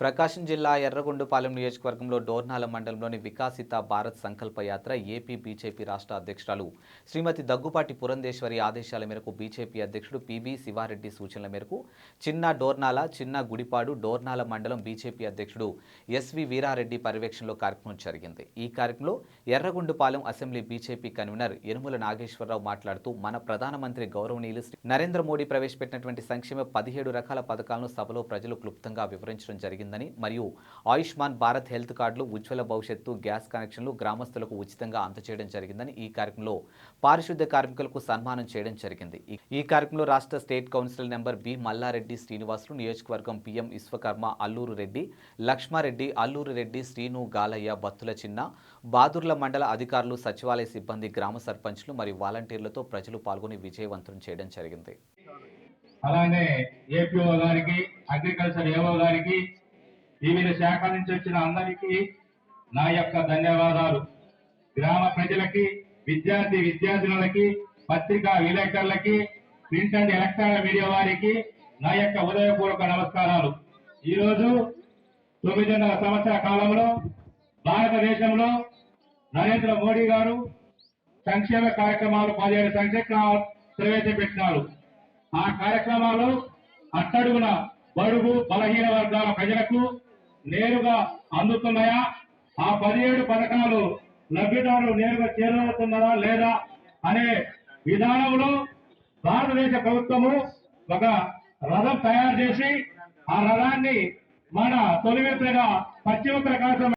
ప్రకాశం జిల్లా ఎర్రగొండపాలెం నియోజకవర్గంలో డోర్నాల మండలంలోని వికాసిత భారత్ సంకల్ప యాత్ర ఏపీ బీజేపీ రాష్ట్ర అధ్యక్షురాలు శ్రీమతి దగ్గుపాటి పురంధేశ్వరి ఆదేశాల మేరకు బీజేపీ అధ్యక్షుడు పిబి శివారెడ్డి సూచనల మేరకు చిన్న డోర్నాల చిన్న గుడిపాడు డోర్నాల మండలం బీజేపీ అధ్యక్షుడు ఎస్వి వీరారెడ్డి పర్యవేక్షణలో కార్యక్రమం జరిగింది। ఈ కార్యక్రమంలో Yerragondapalem assembly BJP convener Yanumala Nageswara Rao మాట్లాడుతూ మన ప్రధానమంత్రి గౌరవనీయులు నరేంద్ర మోడీ ప్రవేశపెట్టినటువంటి సంక్షేమ 17 రకాల పథకాలను సభలో ప్రజలు క్లుప్తంగా వివరించడం జరిగింది। మరియు ఆయుష్మాన్ భారత్ హెల్త్ కార్డులు, ఉజ్వల భవిష్యత్తు, గ్యాస్ కనెక్షన్లు గ్రామస్తులకు ఉచితంగా అందజేయడం జరిగిందని, ఈ కార్యక్రమంలో పారిశుద్ధ్య కార్మికులకు సన్మానం చేయడం జరిగింది। ఈ కార్యక్రమంలో రాష్ట్ర state council member B Malla Reddy Srinivasulu, నియోజకవర్గం పిఎం విశ్వకర్మ అల్లూరు రెడ్డి, లక్ష్మారెడ్డి, అల్లూరు రెడ్డి, శ్రీను, గాలయ్య, బత్తుల చిన్న, బాదుర్ల మండల అధికారులు, సచివాలయ సిబ్బంది, గ్రామ సర్పంచ్లు మరియు వాలంటీర్లతో ప్రజలు పాల్గొని విజయవంతం చేయడం జరిగింది। అలానే ఏపీఓ గారికి, అగ్రికల్చర్ ఏఓ గారికి, వివిధ శాఖల నుంచి వచ్చిన అందరికీ నా యొక్క ధన్యవాదాలు। గ్రామ ప్రజలకి, విద్యార్థులకి, పత్రికా విలేకరులకి, ప్రింట్ అండ్ ఎలక్ట్రానిక్ మీడియా వారికి నా యొక్క ఉదయపూర్వక నమస్కారాలు। ఈరోజు 9.5 సంవత్సర కాలంలో భారతదేశంలో నరేంద్ర మోడీ గారు సంక్షేమ కార్యక్రమాలు 17 సంక్షేమాలు ప్రవేశపెట్టినారు। ఆ కార్యక్రమాలు అట్టడుగున బడుగు బలహీన వర్గాల ప్రజలకు నేరుగా అందుతున్నాయా, ఆ 17 పథకాలు లబ్ధిదారులు నేరుగా చేరువవుతున్నారా లేదా అనే విధానంలో భారతదేశ ప్రభుత్వము ఒక రథం తయారు చేసి ఆ రథాన్ని మన తొలి విడతగా పశ్చిమ ప్రకాశం